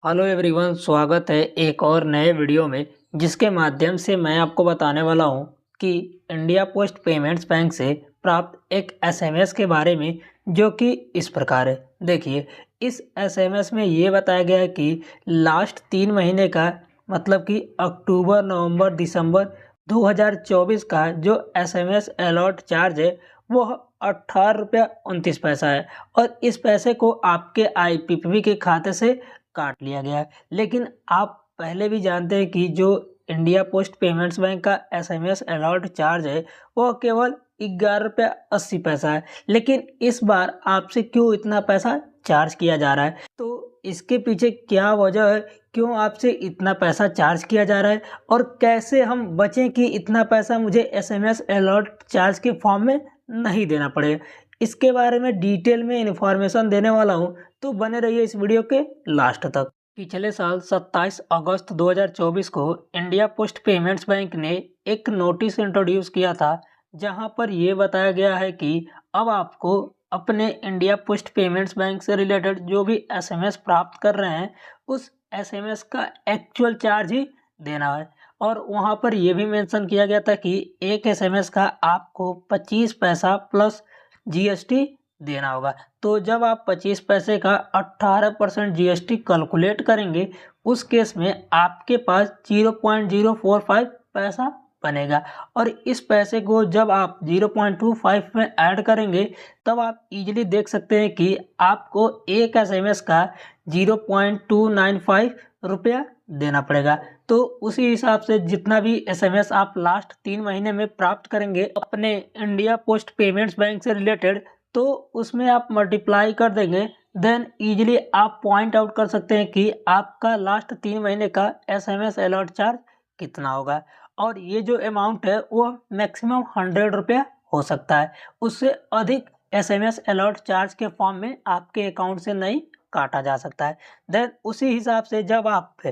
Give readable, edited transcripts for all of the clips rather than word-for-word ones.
Hello everyone, स्वागत है एक और नए वीडियो में जिसके माध्यम से मैं आपको बताने वाला हूं कि इंडिया पोस्ट पेमेंट्स बैंक से प्राप्त एक एसएमएस के बारे में, जो कि इस प्रकार है। देखिए, इस एसएमएस में ये बताया गया है कि लास्ट 3 महीने का, मतलब कि अक्टूबर, नवंबर, दिसंबर 2024 का जो एसएमएस अलर्ट चार्ज है वो 18 रुपया 29 पैसा है। और इस पैसे को आपके आईपीपीबी के खाते से काट लिया गया है। लेकिन आप पहले भी जानते हैं कि जो इंडिया पोस्ट पेमेंट्स बैंक का एसएमएस अलर्ट चार्ज है वो केवल 11 रुपया 80 पैसा है। लेकिन इस बार आपसे क्यों इतना पैसा चार्ज किया जा रहा है, तो इसके पीछे क्या वजह है, क्यों आपसे इतना पैसा चार्ज किया जा रहा है और कैसे हम बचें कि इतना पैसा मुझे एसएमएस अलर्ट चार्ज के फॉर्म में नहीं देना पड़े। इसके बारे में डिटेल में इंफॉर्मेशन देने वाला हूँ, तो बने रहिए इस वीडियो के लास्ट तक। पिछले साल 27 अगस्त 2024 को इंडिया पोस्ट पेमेंट्स बैंक ने एक नोटिस इंट्रोड्यूस किया था, जहां पर यह बताया गया है कि अब आपको अपने इंडिया पोस्ट पेमेंट्स बैंक से रिलेटेड जो भी एसएमएस प्राप्त कर रहे हैं उस एसएमएस का एक्चुअल चार्ज ही देना है। और वहां पर यह भी मेंशन किया गया था कि एक एसएमएस का आपको 25 पैसा प्लस जीएसटी देना होगा। तो जब आप 25 पैसे का 18% जीएसटी कैलकुलेट करेंगे, उस केस में आपके पास 0.045 पैसा बनेगा। और इस पैसे को जब आप 0.25 में ऐड करेंगे, तब आप इजीली देख सकते हैं कि आपको एक एसएमएस का 0.295 रुपया देना पड़ेगा। तो उसी हिसाब से जितना भी एसएमएस आप लास्ट 3 महीने में प्राप्त करेंगे अपने इंडिया पोस्ट पेमेंट्स बैंक से रिलेटेड, तो उसमें आप मल्टीप्लाई कर देंगे, देन इजीली आप पॉइंट आउट कर सकते हैं कि आपका लास्ट 3 महीने का एसएमएस अलर्ट चार्ज कितना होगा। और ये जो अमाउंट है वो मैक्सिमम 100 रुपया हो सकता है, उससे अधिक एसएमएस अलर्ट चार्ज के फॉर्म में आपके अकाउंट से नहीं काटा जा सकता है। देन उसी हिसाब से जब आप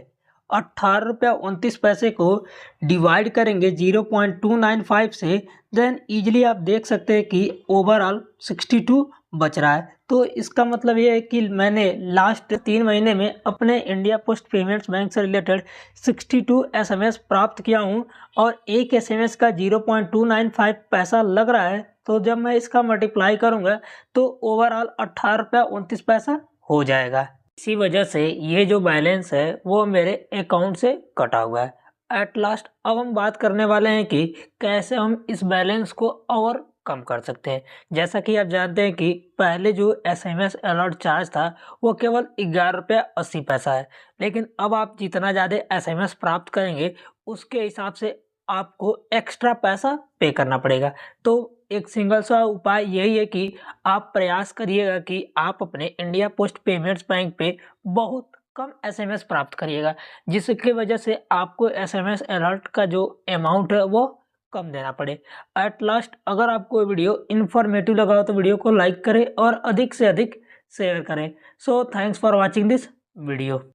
18 रुपया 29 पैसे को डिवाइड करेंगे 0.295 से, देन इजीली आप देख सकते हैं कि ओवरऑल 62 बच रहा है। तो इसका मतलब ये है कि मैंने लास्ट 3 महीने में अपने इंडिया पोस्ट पेमेंट्स बैंक से रिलेटेड 62 एसएमएस प्राप्त किया हूँ और एक एसएमएस का 0.295 पैसा लग रहा है। तो जब मैं इसका मल्टीप्लाई करूँगा तो ओवरऑल 18 रुपया 29 पैसा हो जाएगा। इसी वजह से ये जो बैलेंस है वो मेरे अकाउंट से कटा हुआ है। एट लास्ट अब हम बात करने वाले हैं कि कैसे हम इस बैलेंस को और कम कर सकते हैं। जैसा कि आप जानते हैं कि पहले जो एसएमएस अलर्ट चार्ज था वो केवल 11 रुपया 80 पैसा है, लेकिन अब आप जितना ज़्यादा एसएमएस प्राप्त करेंगे उसके हिसाब से आपको एक्स्ट्रा पैसा पे करना पड़ेगा। तो एक सिंगल सा उपाय यही है कि आप प्रयास करिएगा कि आप अपने इंडिया पोस्ट पेमेंट्स बैंक पे बहुत कम एसएमएस प्राप्त करिएगा, जिसकी वजह से आपको एसएमएस अलर्ट का जो अमाउंट है वो कम देना पड़े। एट लास्ट अगर आपको वीडियो इन्फॉर्मेटिव लगा हो तो वीडियो को लाइक करें और अधिक से अधिक शेयर करें। So thanks for watching this video.